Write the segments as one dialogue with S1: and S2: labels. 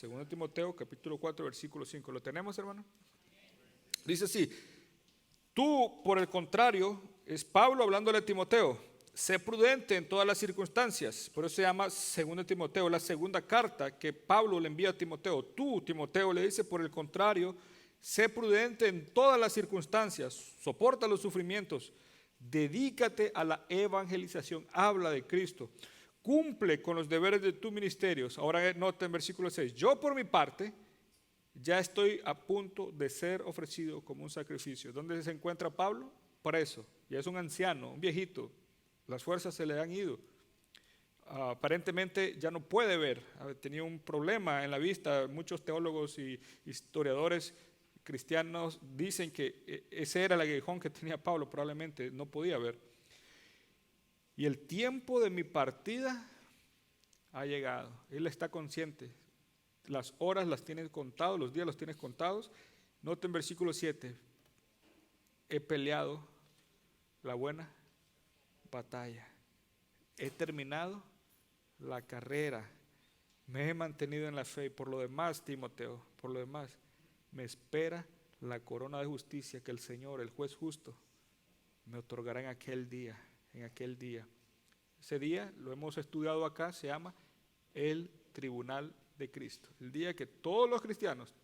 S1: 2 Timoteo capítulo 4 versículo 5. ¿Lo tenemos, hermano? Dice así: tú, por el contrario, es Pablo hablándole a Timoteo, sé prudente en todas las circunstancias. Por eso se llama 2 Timoteo, la segunda carta que Pablo le envía a Timoteo. Tú, Timoteo, le dice, por el contrario, sé prudente en todas las circunstancias, soporta los sufrimientos, dedícate a la evangelización, habla de Cristo, cumple con los deberes de tu ministerio. Ahora nota en versículo 6, yo por mi parte ya estoy a punto de ser ofrecido como un sacrificio. ¿Dónde se encuentra Pablo? Preso, ya es un anciano, un viejito, las fuerzas se le han ido. Aparentemente ya no puede ver, tenía un problema en la vista. Muchos teólogos y historiadores cristianos dicen que ese era el aguijón que tenía Pablo, probablemente no podía ver. Y el tiempo de mi partida ha llegado. Él está consciente. Las horas las tienes contadas, los días los tienes contados. Noten versículo 7. He peleado la buena batalla. He terminado la carrera. Me he mantenido en la fe. Y por lo demás, Timoteo, por lo demás, me espera la corona de justicia que el Señor, el juez justo, me otorgará en aquel día. En aquel día. Ese día, lo hemos estudiado acá, se llama el tribunal de Cristo. El día que todos los cristianos,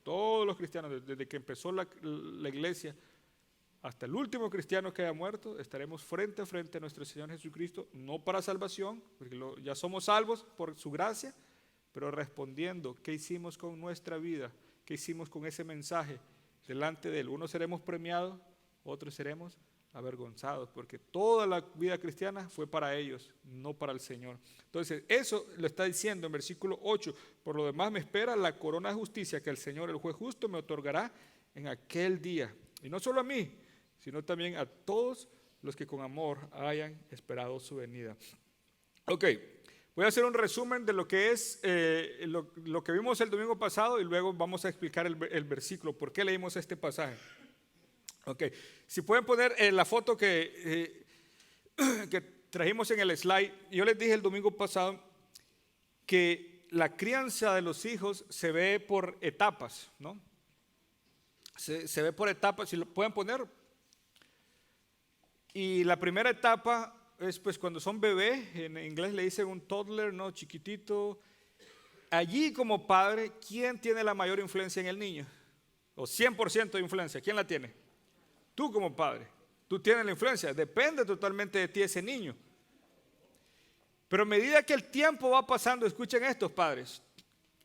S1: desde que empezó la iglesia hasta el último cristiano que haya muerto, estaremos frente a frente a nuestro Señor Jesucristo, no para salvación, porque ya somos salvos por su gracia, pero respondiendo qué hicimos con nuestra vida, qué hicimos con ese mensaje delante de Él. Unos seremos premiados, otros seremos avergonzados, porque toda la vida cristiana fue para ellos, no para el Señor. Entonces, eso lo está diciendo en versículo 8. Por lo demás me espera la corona de justicia que el Señor, el juez justo, me otorgará en aquel día. Y no solo a mí, sino también a todos los que con amor hayan esperado su venida. Ok, voy a hacer un resumen de lo que es lo que vimos el domingo pasado y luego vamos a explicar el versículo, por qué leímos este pasaje. Ok, si pueden poner la foto que trajimos en el slide. Yo les dije el domingo pasado que la crianza de los hijos se ve por etapas, ¿no? Se ve por etapas, si lo pueden poner. Y la primera etapa es pues cuando son bebés, en inglés le dicen un toddler, ¿no? Chiquitito. Allí como padre, ¿quién tiene la mayor influencia en el niño? O 100% de influencia, ¿quién la tiene? Tú como padre, tú tienes la influencia, depende totalmente de ti ese niño. Pero a medida que el tiempo va pasando, escuchen estos padres,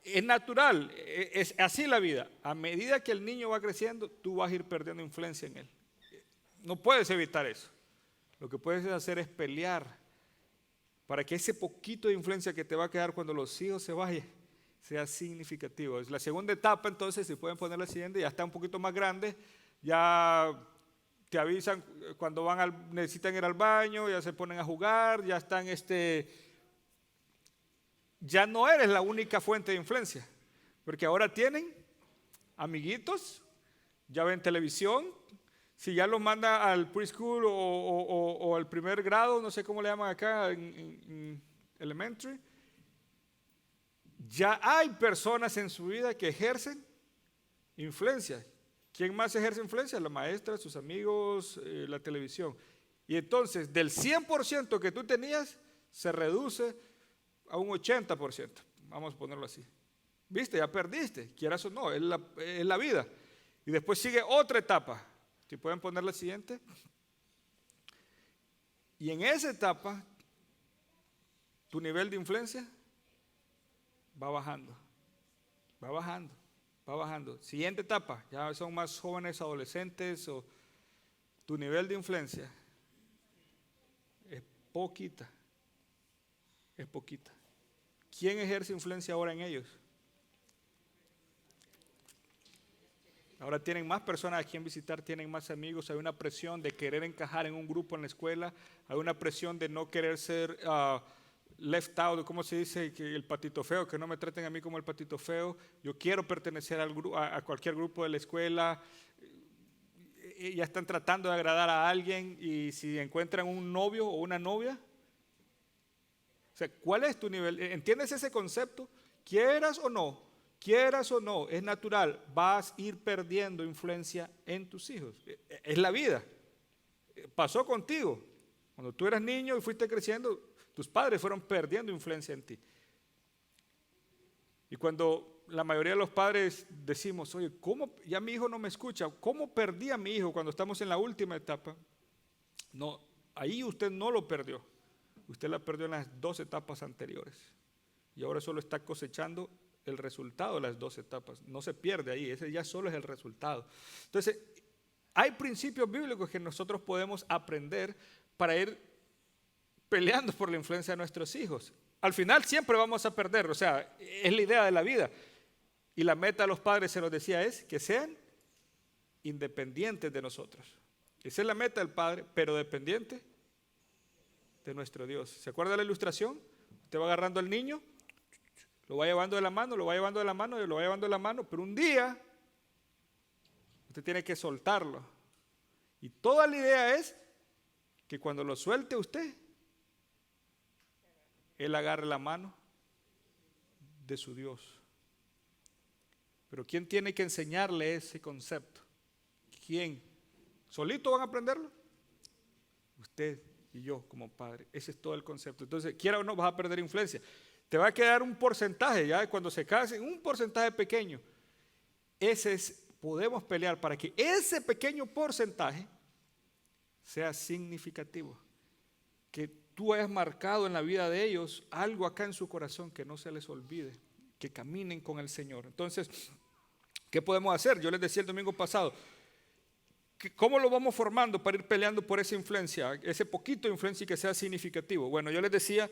S1: es natural, es así la vida. A medida que el niño va creciendo, tú vas a ir perdiendo influencia en él. No puedes evitar eso. Lo que puedes hacer es pelear para que ese poquito de influencia que te va a quedar cuando los hijos se vayan sea significativo. Es la segunda etapa, entonces, si pueden poner la siguiente, ya está un poquito más grande, ya te avisan cuando necesitan ir al baño, ya se ponen a jugar, ya están ya no eres la única fuente de influencia, porque ahora tienen amiguitos, ya ven televisión. Si ya los manda al preschool o al primer grado, no sé cómo le llaman acá, en elementary, ya hay personas en su vida que ejercen influencia. ¿Quién más ejerce influencia? La maestra, sus amigos, la televisión. Y entonces, del 100% que tú tenías, se reduce a un 80%. Vamos a ponerlo así. ¿Viste? Ya perdiste, quieras o no, es la vida. Y después sigue otra etapa. Si pueden poner la siguiente. Y en esa etapa, tu nivel de influencia va bajando, va bajando, va bajando. Siguiente etapa, ya son más jóvenes, adolescentes, o tu nivel de influencia es poquita, es poquita. ¿Quién ejerce influencia ahora en ellos? Ahora tienen más personas a quien visitar, tienen más amigos, hay una presión de querer encajar en un grupo en la escuela, hay una presión de no querer ser left out, ¿cómo se dice? Que el patito feo, que no me traten a mí como el patito feo. Yo quiero pertenecer a cualquier grupo de la escuela. Ya están tratando de agradar a alguien y si encuentran un novio o una novia, o sea, ¿cuál es tu nivel? ¿Entiendes ese concepto? Quieras o no, quieras o no, es natural, vas a ir perdiendo influencia en tus hijos. Es la vida. Pasó contigo. Cuando tú eras niño y fuiste creciendo, tus padres fueron perdiendo influencia en ti. Y cuando la mayoría de los padres decimos, oye, ¿cómo ya mi hijo no me escucha? ¿Cómo perdí a mi hijo cuando estamos en la última etapa? No, ahí usted no lo perdió. Usted la perdió en las 2 etapas anteriores. Y ahora solo está cosechando el resultado de las 2 etapas. No se pierde ahí, ese ya solo es el resultado. Entonces, hay principios bíblicos que nosotros podemos aprender para ir peleando por la influencia de nuestros hijos. Al final siempre vamos a perder, o sea, es la idea de la vida. Y la meta de los padres, se los decía, es que sean independientes de nosotros. Esa es la meta del padre, pero dependiente de nuestro Dios. ¿Se acuerda de la ilustración? Usted va agarrando al niño, lo va llevando de la mano, lo va llevando de la mano, y lo va llevando de la mano, pero un día usted tiene que soltarlo. Y toda la idea es que cuando lo suelte usted, él agarre la mano de su Dios. Pero ¿quién tiene que enseñarle ese concepto? ¿Quién? ¿Solito van a aprenderlo? Usted y yo como padre. Ese es todo el concepto. Entonces, quiera o no, vas a perder influencia. Te va a quedar un porcentaje, ya cuando se casen, un porcentaje pequeño. Ese es, podemos pelear para que ese pequeño porcentaje sea significativo. Que tú hayas marcado en la vida de ellos algo acá en su corazón que no se les olvide. Que caminen con el Señor. Entonces, ¿qué podemos hacer? Yo les decía el domingo pasado, ¿cómo lo vamos formando para ir peleando por esa influencia, ese poquito de influencia y que sea significativo? Bueno, yo les decía,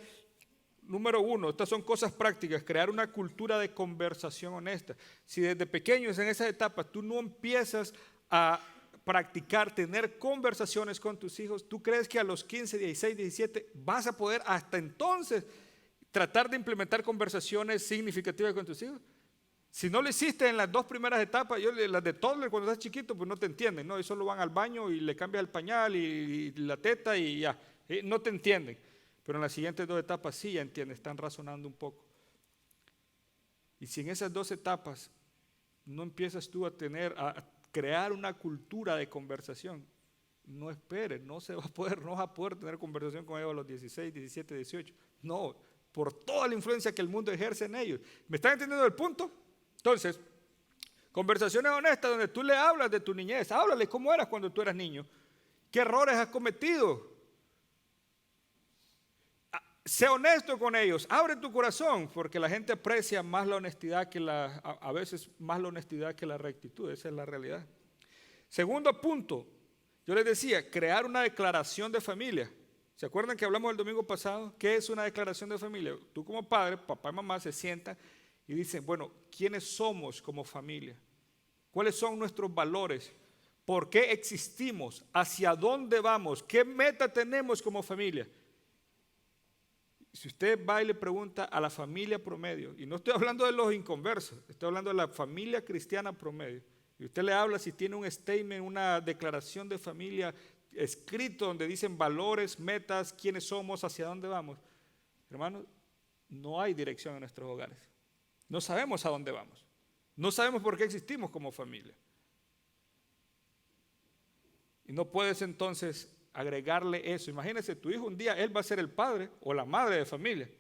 S1: número 1, estas son cosas prácticas, crear una cultura de conversación honesta. Si desde pequeños en esa etapa tú no empiezas a practicar, tener conversaciones con tus hijos, ¿tú crees que a los 15, 16, 17 vas a poder hasta entonces tratar de implementar conversaciones significativas con tus hijos? Si no lo hiciste en las 2 primeras etapas, las de toddler cuando estás chiquito, pues no te entienden, ¿no? Ellos solo van al baño y le cambias el pañal y la teta y ya, no te entienden. Pero en las siguientes 2 etapas sí ya entienden, están razonando un poco. Y si en esas 2 etapas no empiezas tú a crear una cultura de conversación, no esperes, no vas a poder tener conversación con ellos a los 16, 17, 18. No, por toda la influencia que el mundo ejerce en ellos. ¿Me están entendiendo el punto? Entonces, conversaciones honestas donde tú le hablas de tu niñez, háblale cómo eras cuando tú eras niño, qué errores has cometido. Sé honesto con ellos, abre tu corazón, porque la gente aprecia más la honestidad a veces más la honestidad que la rectitud, esa es la realidad. Segundo punto, yo les decía, crear una declaración de familia. ¿Se acuerdan que hablamos el domingo pasado? ¿Qué es una declaración de familia? Tú como padre, papá y mamá se sientan y dicen, bueno, ¿quiénes somos como familia? ¿Cuáles son nuestros valores? ¿Por qué existimos? ¿Hacia dónde vamos? ¿Qué meta tenemos como familia? Si usted va y le pregunta a la familia promedio, y no estoy hablando de los inconversos, estoy hablando de la familia cristiana promedio, y usted le habla si tiene un statement, una declaración de familia escrito donde dicen valores, metas, quiénes somos, hacia dónde vamos. Hermanos, no hay dirección en nuestros hogares. No sabemos a dónde vamos. No sabemos por qué existimos como familia. Y no puedes entonces agregarle eso. Imagínese, tu hijo un día, él va a ser el padre o la madre de familia.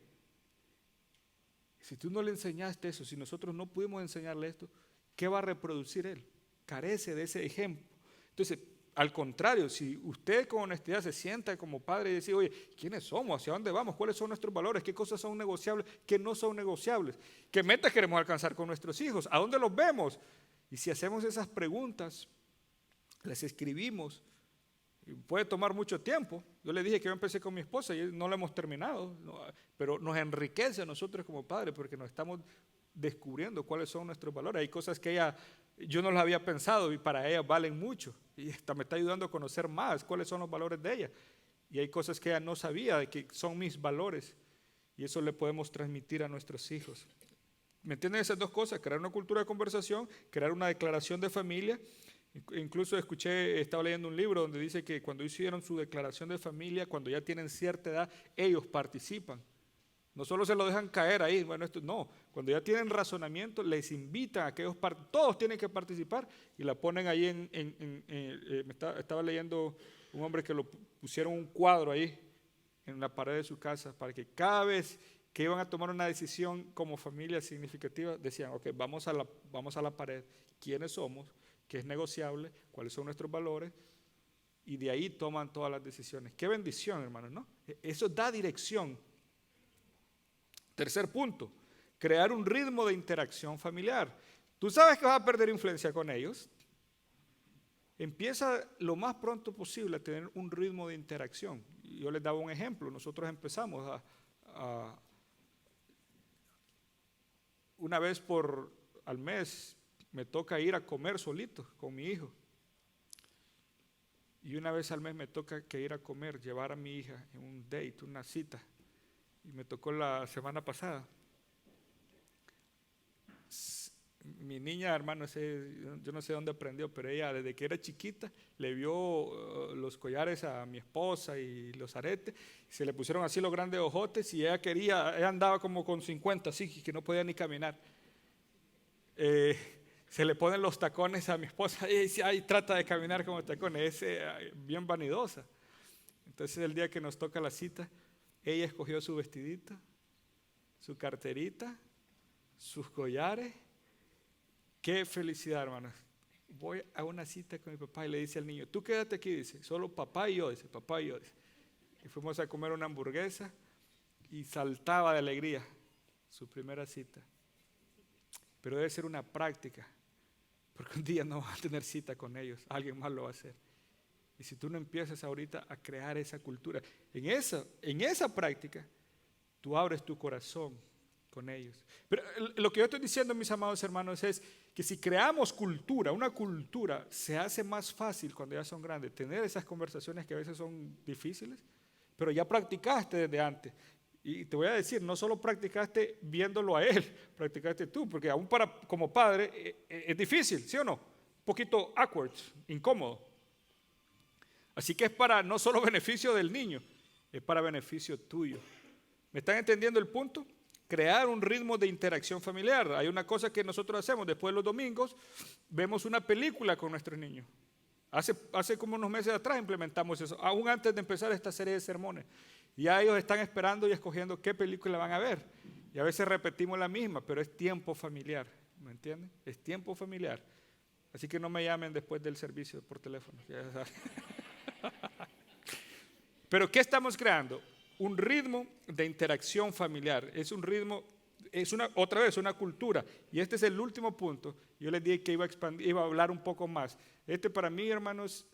S1: Si tú no le enseñaste eso, si nosotros no pudimos enseñarle esto, ¿qué va a reproducir él? Carece de ese ejemplo. Entonces, al contrario, si usted con honestidad se sienta como padre y dice, oye, ¿quiénes somos? ¿Hacia dónde vamos? ¿Cuáles son nuestros valores? ¿Qué cosas son negociables? ¿Qué no son negociables? ¿Qué metas queremos alcanzar con nuestros hijos? ¿A dónde los vemos? Y si hacemos esas preguntas, las escribimos, puede tomar mucho tiempo. Yo le dije que yo empecé con mi esposa y no lo hemos terminado, pero nos enriquece a nosotros como padres porque nos estamos descubriendo cuáles son nuestros valores. Hay cosas que yo no las había pensado y para ella valen mucho y esta me está ayudando a conocer más cuáles son los valores de ella. Y hay cosas que ella no sabía de que son mis valores y eso le podemos transmitir a nuestros hijos. ¿Me entienden esas 2 cosas? Crear una cultura de conversación, crear una declaración de familia. Incluso estaba leyendo un libro donde dice que cuando hicieron su declaración de familia, cuando ya tienen cierta edad, ellos participan No solo se lo dejan caer ahí, bueno, esto no. Cuando ya tienen razonamiento, les invitan a que ellos todos tienen que participar y la ponen ahí estaba leyendo un hombre que lo pusieron un cuadro ahí en la pared de su casa para que cada vez que iban a tomar una decisión como familia significativa, decían, ok, vamos a la pared, quiénes somos, qué es negociable, cuáles son nuestros valores, y de ahí toman todas las decisiones. Qué bendición, hermanos, ¿no? Eso da dirección. Tercer punto, crear un ritmo de interacción familiar. Tú sabes que vas a perder influencia con ellos. Empieza lo más pronto posible a tener un ritmo de interacción. Yo les daba un ejemplo. Nosotros empezamos una vez al mes me toca ir a comer solito con mi hijo. Y una vez al mes me toca que ir a comer, llevar a mi hija en un date, una cita. Y me tocó la semana pasada. Mi niña, hermano, yo no sé dónde aprendió, pero ella desde que era chiquita le vio los collares a mi esposa y los aretes, se le pusieron así los grandes ojotes y ella andaba como con 50, así que no podía ni caminar. Se le ponen los tacones a mi esposa y dice, ay, trata de caminar como tacones, es bien vanidosa. Entonces el día que nos toca la cita, ella escogió su vestidito, su carterita, sus collares. Qué felicidad, hermanos. Voy a una cita con mi papá y le dice al niño, tú quédate aquí, dice, solo papá y yo, dice, papá y yo, dice. Y fuimos a comer una hamburguesa y saltaba de alegría su primera cita. Pero debe ser una práctica, porque un día no vas a tener cita con ellos, alguien más lo va a hacer. Y si tú no empiezas ahorita a crear esa cultura, en esa práctica, tú abres tu corazón con ellos. Pero lo que yo estoy diciendo, mis amados hermanos, es que si creamos cultura, una cultura, se hace más fácil cuando ya son grandes, tener esas conversaciones que a veces son difíciles, pero ya practicaste desde antes. Y te voy a decir, no solo practicaste viéndolo a él, practicaste tú, porque aún como padre es difícil, ¿sí o no? Un poquito awkward, incómodo. Así que es para no solo beneficio del niño, es para beneficio tuyo. ¿Me están entendiendo el punto? Crear un ritmo de interacción familiar. Hay una cosa que nosotros hacemos después de los domingos, vemos una película con nuestros niños. Hace como unos meses atrás implementamos eso, aún antes de empezar esta serie de sermones. Ya ellos están esperando y escogiendo qué película van a ver. Y a veces repetimos la misma, pero es tiempo familiar, ¿me entienden? Es tiempo familiar. Así que no me llamen después del servicio por teléfono. Pero ¿qué estamos creando? Un ritmo de interacción familiar. Es un ritmo, otra vez, una cultura. Y este es el último punto. Yo les dije que iba a hablar un poco más. Para mí, hermanos,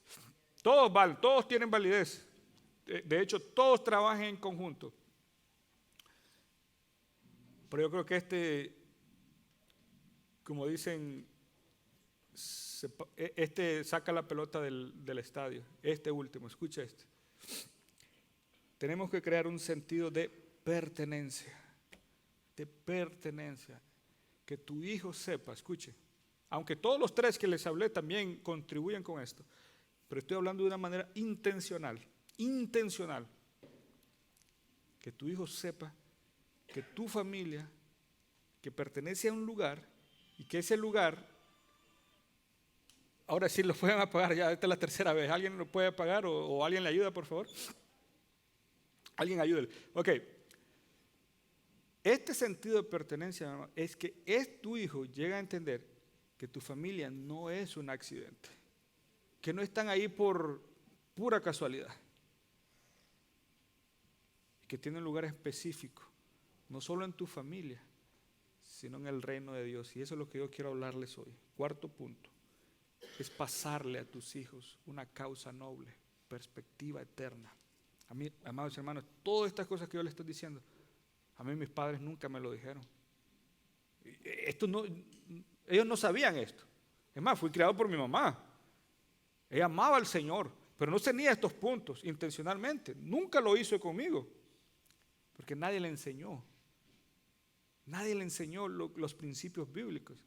S1: todos tienen validez. De hecho, todos trabajan en conjunto. Pero yo creo que como dicen, saca la pelota del estadio. Este último, escucha esto. Tenemos que crear un sentido de pertenencia. De pertenencia. Que tu hijo sepa, escuche. Aunque todos los tres que les hablé también contribuyen con esto. Pero estoy hablando de una manera intencional. Intencional. Que tu hijo sepa que tu familia, que pertenece a un lugar y que ese lugar, ahora sí lo pueden apagar, ya esta es la tercera vez, ¿alguien lo puede apagar o alguien le ayuda, por favor? Alguien ayúdele. Ok. Este sentido de pertenencia es que tu hijo llega a entender que tu familia no es un accidente, que no están ahí por pura casualidad, que tienen un lugar específico, no solo en tu familia, sino en el reino de Dios. Y eso es lo que yo quiero hablarles hoy. Cuarto punto, es pasarle a tus hijos una causa noble, perspectiva eterna. A mí, amados hermanos, todas estas cosas que yo les estoy diciendo, a mí mis padres nunca me lo dijeron. Ellos no sabían esto. Es más, fui criado por mi mamá. Ella amaba al Señor, pero no tenía estos puntos intencionalmente. Nunca lo hizo conmigo, porque nadie le enseñó. Nadie le enseñó los principios bíblicos.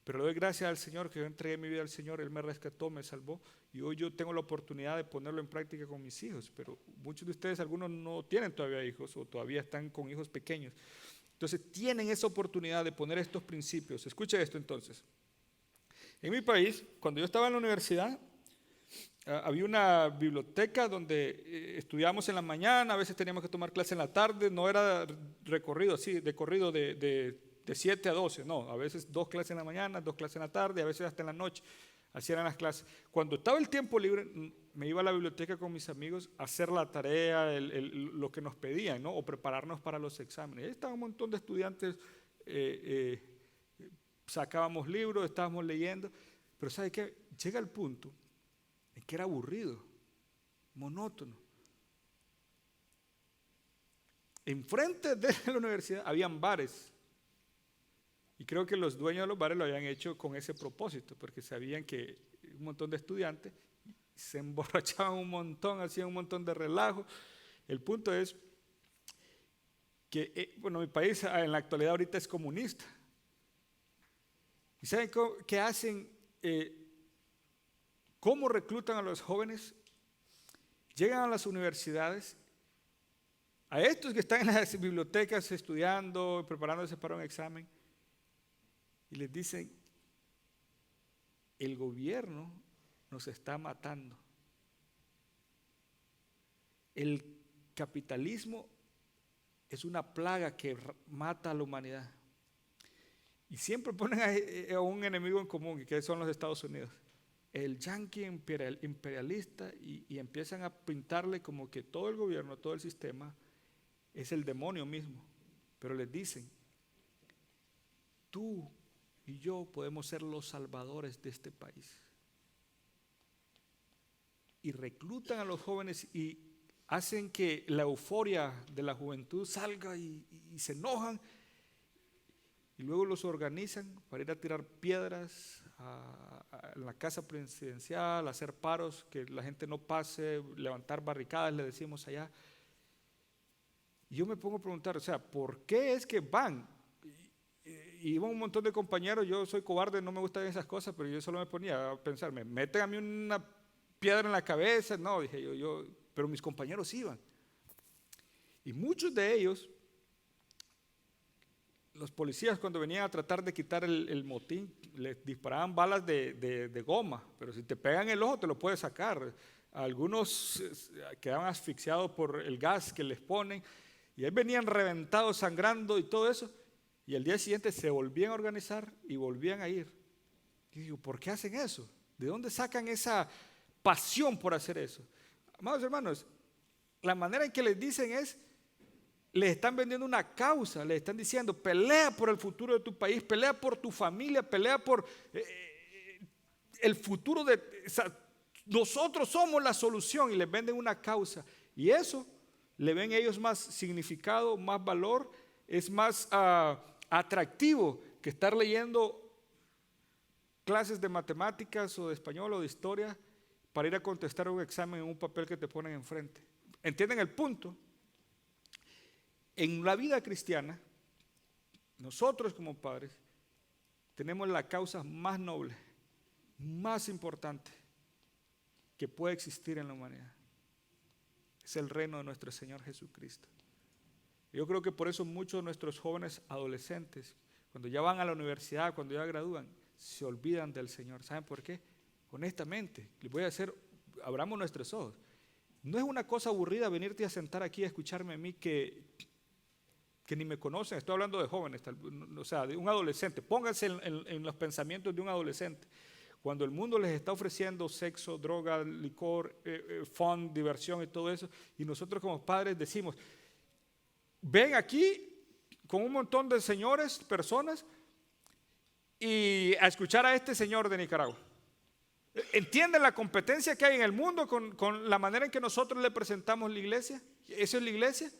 S1: Pero le doy gracias al Señor que yo entregué mi vida al Señor, Él me rescató, me salvó y hoy yo tengo la oportunidad de ponerlo en práctica con mis hijos. Pero muchos de ustedes, algunos no tienen todavía hijos o todavía están con hijos pequeños. Entonces tienen esa oportunidad de poner estos principios. Escuche esto entonces. En mi país, cuando yo estaba en la universidad, había una biblioteca donde estudiábamos en la mañana, a veces teníamos que tomar clase en la tarde, no era recorrido así, de corrido de 7 a 12, no, a veces 2 clases en la mañana, 2 clases en la tarde, a veces hasta en la noche, así eran las clases. Cuando estaba el tiempo libre, me iba a la biblioteca con mis amigos a hacer la tarea, lo que nos pedían, ¿no? O prepararnos para los exámenes. Ahí estaba un montón de estudiantes, sacábamos libros, estábamos leyendo, pero ¿sabe qué? Llega el punto en que era aburrido, monótono. Enfrente de la universidad habían bares. Y creo que los dueños de los bares lo habían hecho con ese propósito, porque sabían que un montón de estudiantes se emborrachaban un montón, hacían un montón de relajo. El punto es que, bueno, mi país en la actualidad ahorita es comunista. ¿Y saben qué hacen? ¿Cómo reclutan a los jóvenes? Llegan a las universidades, a estos que están en las bibliotecas estudiando, preparándose para un examen, y les dicen, el gobierno nos está matando. El capitalismo es una plaga que mata a la humanidad. Y siempre ponen a un enemigo en común, que son los Estados Unidos. El yanqui imperialista, y empiezan a pintarle como que todo el gobierno, todo el sistema es el demonio mismo. Pero les dicen, tú y yo podemos ser los salvadores de este país. Y reclutan a los jóvenes y hacen que la euforia de la juventud salga y se enojan. Y luego los organizan para ir a tirar piedras a la casa presidencial, hacer paros, que la gente no pase, levantar barricadas, le decimos allá. Y yo me pongo a preguntar, o sea, ¿por qué es que van? Y iba un montón de compañeros, yo soy cobarde, no me gustan esas cosas, pero yo solo me ponía a pensar, ¿me meten a mí una piedra en la cabeza? No, dije yo, pero mis compañeros iban. Y muchos de ellos, los policías cuando venían a tratar de quitar el motín, les disparaban balas de goma, pero si te pegan el ojo te lo puedes sacar. Algunos quedaban asfixiados por el gas que les ponen, y ahí venían reventados, sangrando y todo eso. Y al día siguiente se volvían a organizar y volvían a ir. Y digo, ¿por qué hacen eso? ¿De dónde sacan esa pasión por hacer eso? Amados hermanos, la manera en que les dicen es, les están vendiendo una causa, les están diciendo, pelea por el futuro de tu país, pelea por tu familia, pelea por el futuro de... O sea, nosotros somos la solución, y les venden una causa. Y eso le ven ellos más significado, más valor, es más atractivo que estar leyendo clases de matemáticas o de español o de historia para ir a contestar un examen en un papel que te ponen enfrente. ¿Entienden el punto? En la vida cristiana, nosotros como padres tenemos la causa más noble, más importante que puede existir en la humanidad. Es el reino de nuestro Señor Jesucristo. Yo creo que por eso muchos de nuestros jóvenes adolescentes, cuando ya van a la universidad, cuando ya gradúan, se olvidan del Señor. ¿Saben por qué? Honestamente, les voy a decir, abramos nuestros ojos. No es una cosa aburrida venirte a sentar aquí a escucharme a mí que ni me conocen. Estoy hablando de jóvenes, o sea, de un adolescente. Pónganse en los pensamientos de un adolescente. Cuando el mundo les está ofreciendo sexo, droga, licor, fun, diversión y todo eso, y nosotros como padres decimos, ven aquí con un montón de señores, personas, y a escuchar a este señor de Nicaragua. ¿Entienden la competencia que hay en el mundo con la manera en que nosotros le presentamos la iglesia? ¿Eso es la iglesia?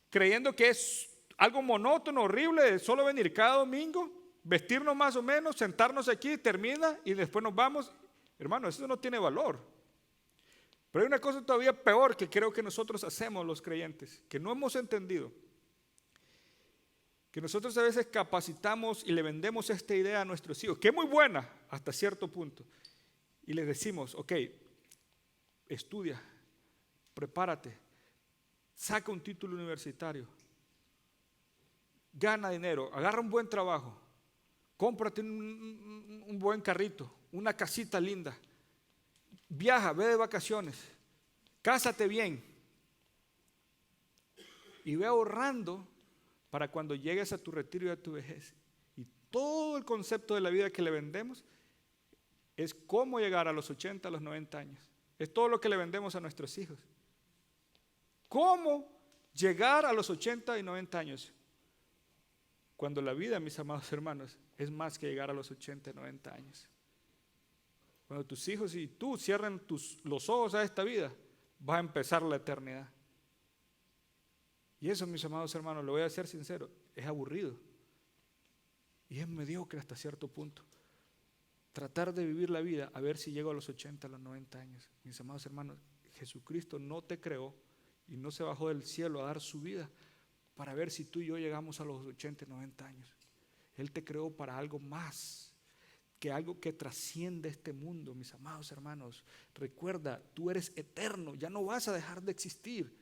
S1: Creyendo que es algo monótono, horrible, de solo venir cada domingo, vestirnos más o menos, sentarnos aquí, termina y después nos vamos. Hermano, eso no tiene valor. Pero hay una cosa todavía peor que creo que nosotros hacemos los creyentes, que no hemos entendido. que nosotros a veces capacitamos y le vendemos esta idea a nuestros hijos, que es muy buena hasta cierto punto, y les decimos, ok, estudia, prepárate, saca un título universitario, gana dinero, agarra un buen trabajo, cómprate un buen carrito, una casita linda, viaja, ve de vacaciones, cásate bien y ve ahorrando para cuando llegues a tu retiro y a tu vejez. Y todo el concepto de la vida que le vendemos es cómo llegar a los 80, a los 90 años. Es todo lo que le vendemos a nuestros hijos. ¿Cómo llegar a los 80 y 90 años? Cuando la vida, mis amados hermanos, es más que llegar a los 80 y 90 años. Cuando tus hijos y tú cierren los ojos a esta vida, va a empezar la eternidad. Y eso, mis amados hermanos, lo voy a ser sincero, es aburrido. Y es mediocre hasta cierto punto. Tratar de vivir la vida a ver si llego a los 80, a los 90 años. Mis amados hermanos, Jesucristo no te creó y no se bajó del cielo a dar su vida para ver si tú y yo llegamos a los 80, 90 años. Él te creó para algo más, que algo que trasciende este mundo, mis amados hermanos. Recuerda, tú eres eterno, ya no vas a dejar de existir.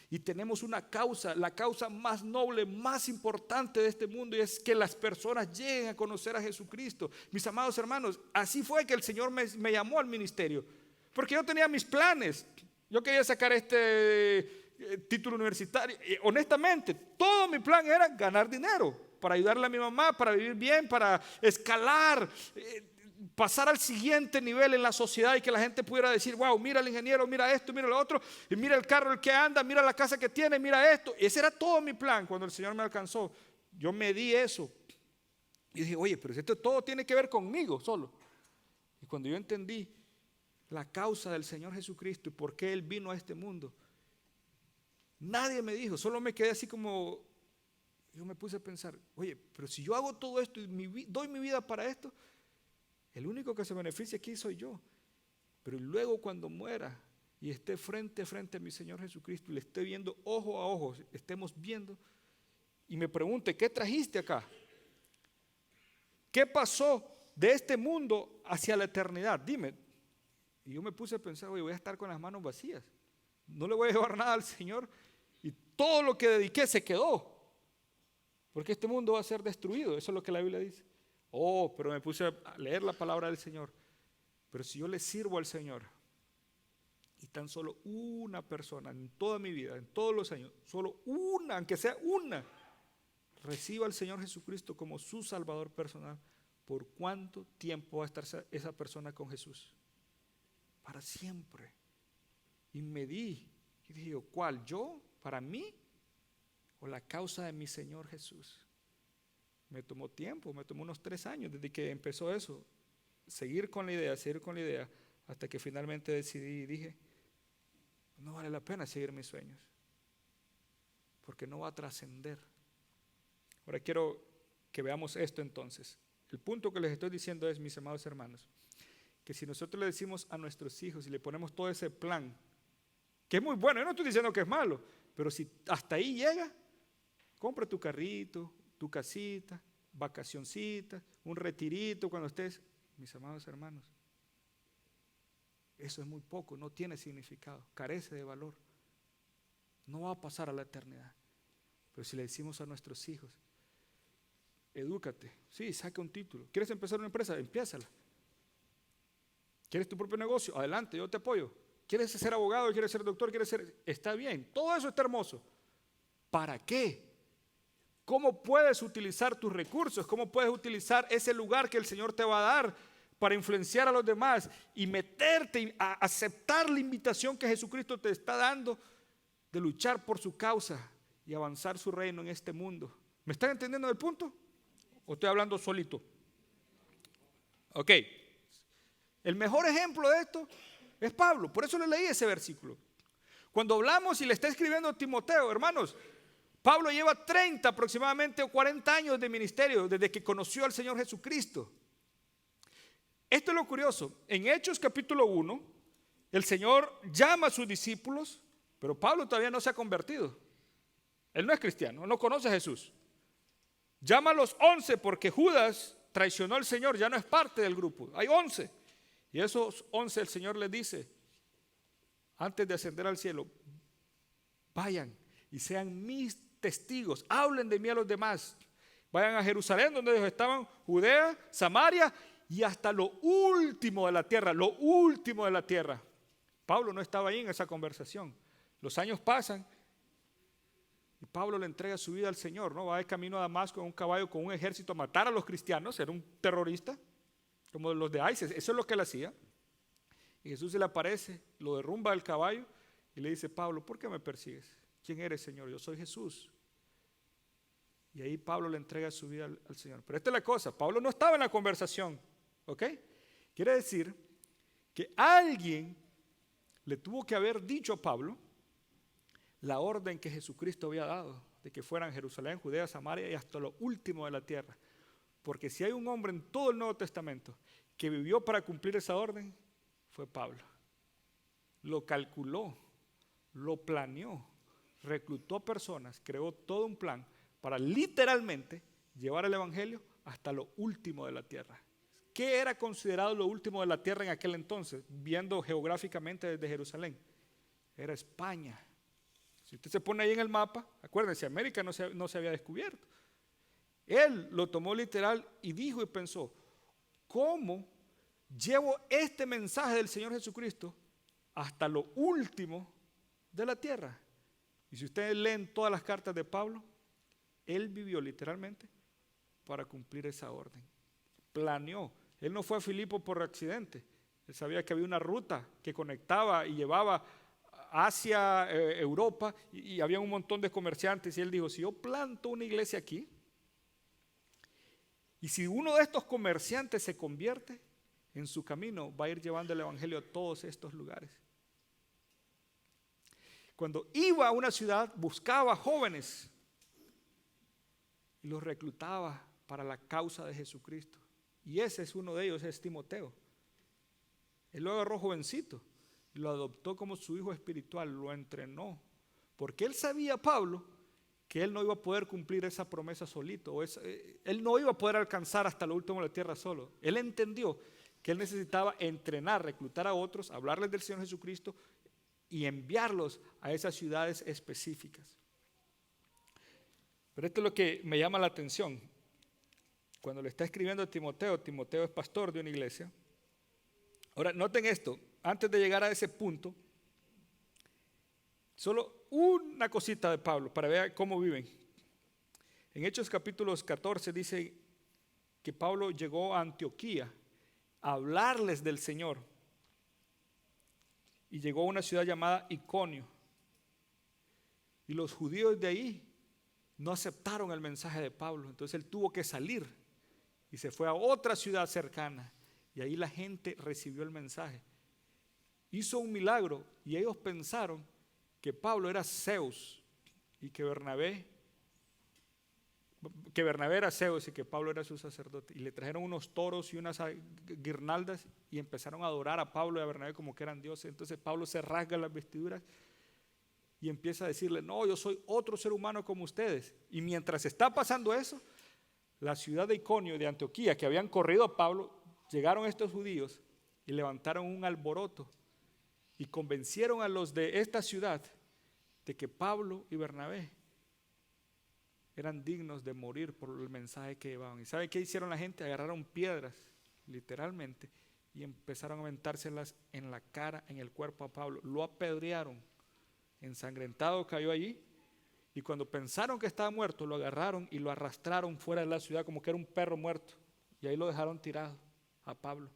S1: Y tenemos una causa, la causa más noble, más importante de este mundo, y es que las personas lleguen a conocer a Jesucristo. Mis amados hermanos, así fue que el Señor me llamó al ministerio, porque yo tenía mis planes. Yo quería sacar este título universitario. Y honestamente, todo mi plan era ganar dinero, para ayudarle a mi mamá, para vivir bien, para escalar, pasar al siguiente nivel en la sociedad y que la gente pudiera decir, wow, mira al ingeniero, mira esto, mira lo otro, y mira el carro el que anda, mira la casa que tiene, mira esto. Ese era todo mi plan. Cuando el Señor me alcanzó, yo me di eso y dije, oye, pero esto todo tiene que ver conmigo solo. Y cuando yo entendí la causa del Señor Jesucristo y por qué Él vino a este mundo, nadie me dijo, solo me quedé así como, yo me puse a pensar, oye, pero si yo hago todo esto y doy mi vida para esto, el único que se beneficia aquí soy yo. Pero luego cuando muera y esté frente a frente a mi Señor Jesucristo y le esté viendo ojo a ojo, estemos viendo y me pregunte, ¿qué trajiste acá? ¿Qué pasó de este mundo hacia la eternidad? Dime. Y yo me puse a pensar, oye, voy a estar con las manos vacías. No le voy a llevar nada al Señor y todo lo que dediqué se quedó. Porque este mundo va a ser destruido. Eso es lo que la Biblia dice. Oh, pero me puse a leer la palabra del Señor. Pero si yo le sirvo al Señor y tan solo una persona en toda mi vida, en todos los años, solo una, aunque sea una, reciba al Señor Jesucristo como su Salvador personal, ¿por cuánto tiempo va a estar esa persona con Jesús? Para siempre. Y me di, y dije, ¿cuál? ¿Yo? ¿Para mí? ¿O la causa de mi Señor Jesús? Me tomó tiempo, me tomó unos 3 años desde que empezó eso, seguir con la idea, hasta que finalmente decidí y dije, no vale la pena seguir mis sueños, porque no va a trascender. Ahora quiero que veamos esto entonces. El punto que les estoy diciendo es, mis amados hermanos, que si nosotros le decimos a nuestros hijos y le ponemos todo ese plan, que es muy bueno, yo no estoy diciendo que es malo, pero si hasta ahí llega, compra tu carrito, tu casita, vacacioncita, un retirito cuando estés. Mis amados hermanos, eso es muy poco, no tiene significado, carece de valor, no va a pasar a la eternidad. Pero si le decimos a nuestros hijos, edúcate, sí, saca un título. ¿Quieres empezar una empresa? Empiézala. ¿Quieres tu propio negocio? Adelante, yo te apoyo. ¿Quieres ser abogado? ¿Quieres ser doctor? Está bien, todo eso está hermoso. ¿Para qué? ¿Cómo puedes utilizar tus recursos? ¿Cómo puedes utilizar ese lugar que el Señor te va a dar para influenciar a los demás y meterte a aceptar la invitación que Jesucristo te está dando de luchar por su causa y avanzar su reino en este mundo? ¿Me están entendiendo el punto? ¿O estoy hablando solito? Ok. El mejor ejemplo de esto es Pablo. Por eso le leí ese versículo. Cuando hablamos y le está escribiendo a Timoteo, hermanos, Pablo lleva 30 aproximadamente o 40 años de ministerio desde que conoció al Señor Jesucristo. Esto es lo curioso. En Hechos capítulo 1, el Señor llama a sus discípulos, pero Pablo todavía no se ha convertido. Él no es cristiano, no conoce a Jesús. Llama a los 11 porque Judas traicionó al Señor, ya no es parte del grupo. Hay 11. Y esos 11 el Señor les dice, antes de ascender al cielo, vayan y sean mis testigos, hablen de mí a los demás. Vayan a Jerusalén, donde ellos estaban, Judea, Samaria y hasta lo último de la tierra, lo último de la tierra. Pablo no estaba ahí en esa conversación. Los años pasan y Pablo le entrega su vida al Señor, ¿no? Va de camino a Damasco en un caballo con un ejército a matar a los cristianos, era un terrorista, como los de ISIS, eso es lo que él hacía. Y Jesús se le aparece, lo derrumba del caballo y le dice, Pablo, ¿por qué me persigues? ¿Quién eres, Señor? Yo soy Jesús. Y ahí Pablo le entrega su vida al Señor. Pero esta es la cosa, Pablo no estaba en la conversación, ¿ok? Quiere decir que alguien le tuvo que haber dicho a Pablo la orden que Jesucristo había dado, de que fueran Jerusalén, Judea, Samaria y hasta lo último de la tierra. Porque si hay un hombre en todo el Nuevo Testamento que vivió para cumplir esa orden, fue Pablo. Lo calculó, lo planeó, reclutó personas, creó todo un plan para literalmente llevar el evangelio hasta lo último de la tierra. ¿Qué era considerado lo último de la tierra en aquel entonces, viendo geográficamente desde Jerusalén? Era España. Si usted se pone ahí en el mapa, acuérdense, América no se había descubierto. Él lo tomó literal y dijo y pensó, ¿cómo llevo este mensaje del Señor Jesucristo hasta lo último de la tierra? Y si ustedes leen todas las cartas de Pablo, él vivió literalmente para cumplir esa orden. Planeó. Él no fue a Filipo por accidente. Él sabía que había una ruta que conectaba y llevaba hacia Europa y había un montón de comerciantes y él dijo, si yo planto una iglesia aquí y si uno de estos comerciantes se convierte, en su camino va a ir llevando el evangelio a todos estos lugares. Cuando iba a una ciudad buscaba jóvenes y los reclutaba para la causa de Jesucristo. Y ese es uno de ellos, es Timoteo. Él lo agarró jovencito, lo adoptó como su hijo espiritual, lo entrenó. Porque él sabía, Pablo, que él no iba a poder cumplir esa promesa solito. Él no iba a poder alcanzar hasta lo último de la tierra solo. Él entendió que él necesitaba entrenar, reclutar a otros, hablarles del Señor Jesucristo y enviarlos a esas ciudades específicas. Pero esto es lo que me llama la atención. Cuando le está escribiendo a Timoteo, Timoteo es pastor de una iglesia. Ahora, noten esto, antes de llegar a ese punto, solo una cosita de Pablo para ver cómo viven. En Hechos capítulos 14 dice que Pablo llegó a Antioquía a hablarles del Señor y llegó a una ciudad llamada Iconio. Y los judíos de ahí no aceptaron el mensaje de Pablo, entonces él tuvo que salir y se fue a otra ciudad cercana y ahí la gente recibió el mensaje. Hizo un milagro y ellos pensaron que Pablo era Zeus y que Bernabé era Zeus y que Pablo era su sacerdote. Y le trajeron unos toros y unas guirnaldas y empezaron a adorar a Pablo y a Bernabé como que eran dioses. Entonces Pablo se rasga las vestiduras y empieza a decirle, no, yo soy otro ser humano como ustedes. Y mientras está pasando eso, la ciudad de Iconio y de Antioquía, que habían corrido a Pablo, llegaron estos judíos y levantaron un alboroto y convencieron a los de esta ciudad de que Pablo y Bernabé eran dignos de morir por el mensaje que llevaban. ¿Y sabe qué hicieron la gente? Agarraron piedras, literalmente, y empezaron a aventárselas en la cara, en el cuerpo a Pablo. Lo apedrearon, ensangrentado cayó allí, y cuando pensaron que estaba muerto, lo agarraron y lo arrastraron fuera de la ciudad como que era un perro muerto, y ahí lo dejaron tirado a Pablo.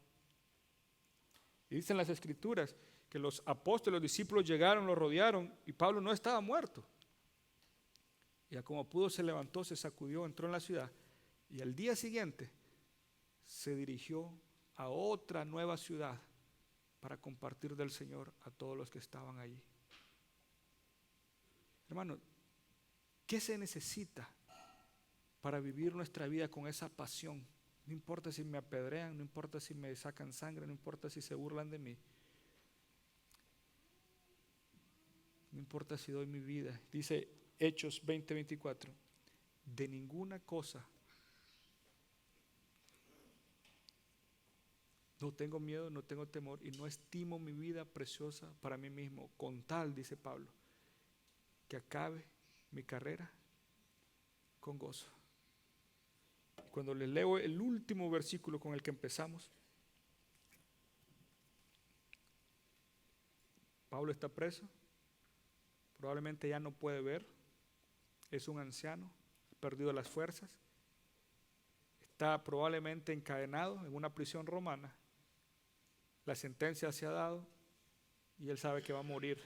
S1: Y dicen las escrituras que los apóstoles, los discípulos llegaron, lo rodearon, y Pablo no estaba muerto. Ya como pudo se levantó, se sacudió, entró en la ciudad y al día siguiente se dirigió a otra nueva ciudad para compartir del Señor a todos los que estaban allí. Hermano, ¿qué se necesita para vivir nuestra vida con esa pasión? No importa si me apedrean, no importa si me sacan sangre, no importa si se burlan de mí. No importa si doy mi vida. Dice Hechos 20:24. de ninguna cosa. No tengo miedo, no tengo temor y no estimo mi vida preciosa para mí mismo, con tal, dice Pablo, que acabe mi carrera con gozo. Cuando les leo el último versículo con el que empezamos, Pablo está preso, probablemente ya no puede ver, es un anciano, ha perdido las fuerzas, está probablemente encadenado en una prisión romana. La sentencia se ha dado y él sabe que va a morir.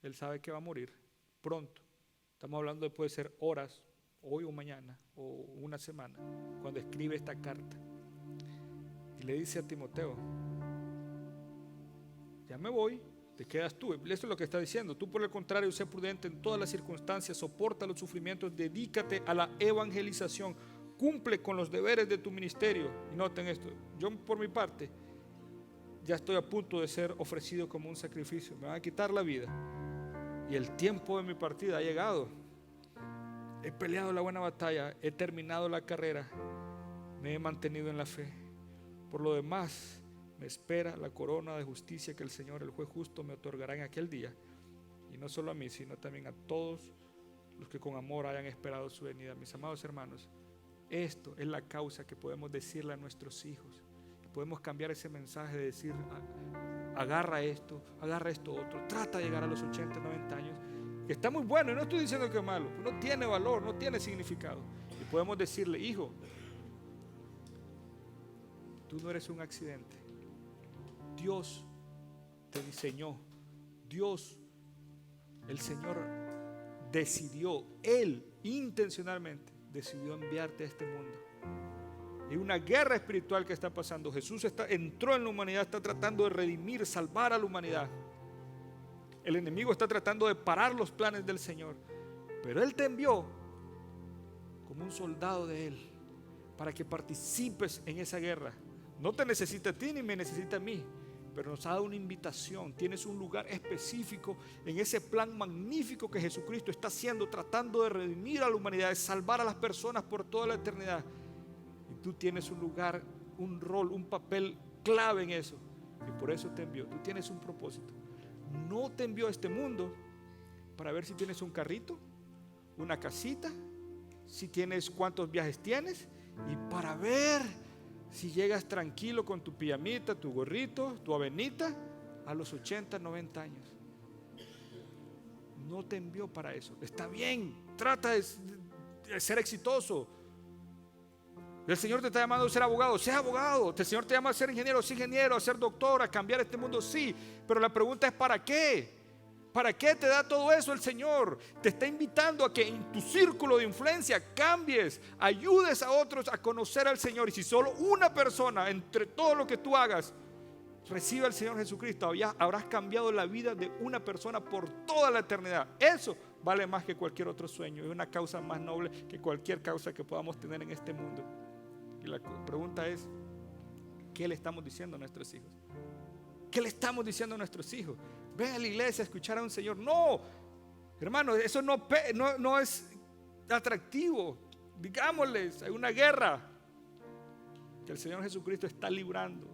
S1: Él sabe que va a morir pronto. Estamos hablando de puede ser horas, hoy o mañana, o una semana, cuando escribe esta carta. Y le dice a Timoteo, ya me voy, te quedas tú. Eso es lo que está diciendo. Tú por el contrario, sé prudente en todas las circunstancias, soporta los sufrimientos, dedícate a la evangelización, cumple con los deberes de tu ministerio. Y noten esto, yo por mi parte, ya estoy a punto de ser ofrecido como un sacrificio, me van a quitar la vida y el tiempo de mi partida ha llegado. He peleado la buena batalla, he terminado la carrera, me he mantenido en la fe. Por lo demás, me espera la corona de justicia que el Señor, el juez justo, me otorgará en aquel día. Y no solo a mí, sino también a todos los que con amor hayan esperado su venida. Mis amados hermanos, esto es la causa que podemos decirle a nuestros hijos. Podemos cambiar ese mensaje de decir, agarra esto otro, trata de llegar a los 80, 90 años, que está muy bueno, y no estoy diciendo que es malo, no tiene valor, no tiene significado. Y podemos decirle, hijo, tú no eres un accidente. Dios te diseñó. Dios, el Señor, decidió, Él intencionalmente decidió enviarte a este mundo. Hay una guerra espiritual que está pasando. Jesús entró en la humanidad, está tratando de redimir, salvar a la humanidad. El enemigo está tratando de parar los planes del Señor, pero Él te envió como un soldado de Él para que participes en esa guerra. No te necesita a ti ni me necesita a mí, pero nos ha dado una invitación. Tienes un lugar específico en ese plan magnífico que Jesucristo está haciendo, tratando de redimir a la humanidad, de salvar a las personas por toda la eternidad. Y tú tienes un lugar, un rol, un papel clave en eso. Y por eso te envió. Tú tienes un propósito. No te envió a este mundo para ver si tienes un carrito, una casita, si tienes cuántos viajes tienes, y para ver si llegas tranquilo con tu pijamita, tu gorrito, tu avenita a los 80, 90 años. No te envió para eso. Está bien, trata de ser exitoso. El Señor te está llamando a ser abogado, sé abogado. El Señor te llama a ser ingeniero, sé ingeniero, a ser doctor, a cambiar este mundo, sí. Pero la pregunta es ¿para qué? ¿Para qué te da todo eso el Señor? Te está invitando a que en tu círculo de influencia cambies, ayudes a otros a conocer al Señor. Y si solo una persona entre todo lo que tú hagas recibe al Señor Jesucristo, habrás cambiado la vida de una persona por toda la eternidad. Eso vale más que cualquier otro sueño. Es una causa más noble que cualquier causa que podamos tener en este mundo. Y la pregunta es, ¿qué le estamos diciendo a nuestros hijos? ¿Qué le estamos diciendo a nuestros hijos? Ven a la iglesia a escuchar a un Señor. No, hermano, eso no es atractivo. Digámosles, hay una guerra que el Señor Jesucristo está librando.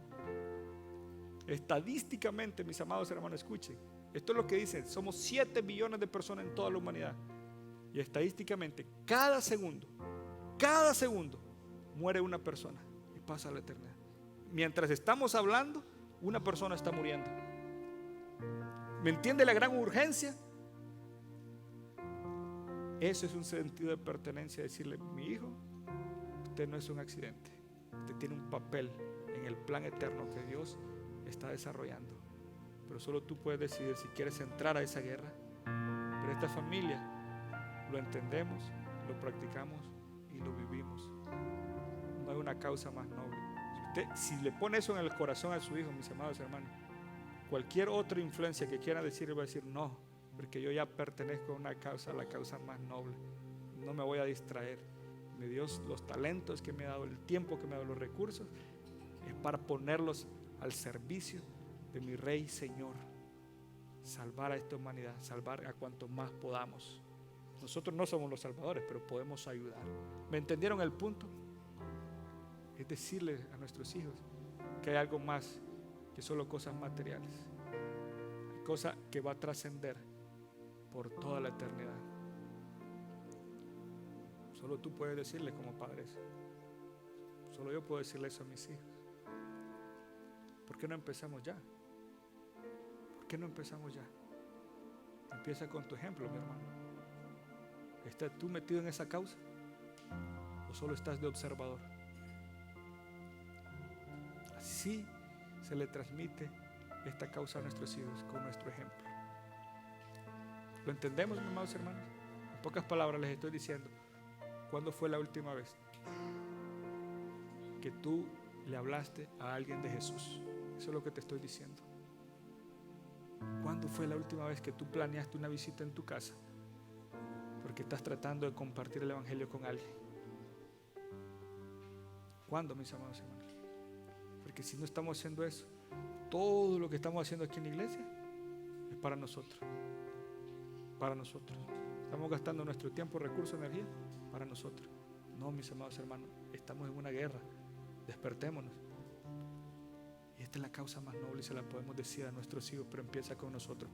S1: Estadísticamente, mis amados hermanos, escuchen. Esto es lo que dicen. Somos 7 billones de personas en toda la humanidad. Y estadísticamente, cada segundo muere una persona y pasa a la eternidad. Mientras estamos hablando, una persona está muriendo. ¿Me entiende la gran urgencia? Eso es un sentido de pertenencia, decirle, mi hijo, usted no es un accidente, usted tiene un papel en el plan eterno que Dios está desarrollando, pero solo tú puedes decidir si quieres entrar a esa guerra. Pero esta familia lo entendemos, lo practicamos y lo vivimos. No hay una causa más noble. Si le pone eso en el corazón a su hijo, mis amados hermanos, cualquier otra influencia que quiera decir, va a decir no, porque yo ya pertenezco a una causa, la causa más noble. No me voy a distraer. Mi Dios, los talentos que me ha dado, el tiempo que me ha dado, los recursos, es para ponerlos al servicio de mi Rey Señor. Salvar a esta humanidad, salvar a cuanto más podamos, Nosotros no somos los salvadores, pero podemos ayudar. ¿Me entendieron el punto? Es decirle a nuestros hijos que hay algo más que solo cosas materiales. Hay cosa que va a trascender por toda la eternidad. Solo tú puedes decirle como padre eso. Solo yo puedo decirle eso a mis hijos. ¿Por qué no empezamos ya? ¿Por qué no empezamos ya? Empieza con tu ejemplo, mi hermano. ¿Estás tú metido en esa causa? ¿O solo estás de observador? Así se le transmite esta causa a nuestros hijos, con nuestro ejemplo. ¿Lo entendemos, mis amados hermanos? En pocas palabras les estoy diciendo, ¿cuándo fue la última vez que tú le hablaste a alguien de Jesús? Eso es lo que te estoy diciendo. ¿Cuándo fue la última vez que tú planeaste una visita en tu casa? Porque estás tratando de compartir el evangelio con alguien. ¿Cuándo, mis amados hermanos? Porque si no estamos haciendo eso, todo lo que estamos haciendo aquí en la iglesia es para nosotros. Para nosotros. Estamos gastando nuestro tiempo, recursos, energía para nosotros. No, mis amados hermanos, estamos en una guerra. Despertémonos. Y esta es la causa más noble y se la podemos decir a nuestros hijos, pero empieza con nosotros.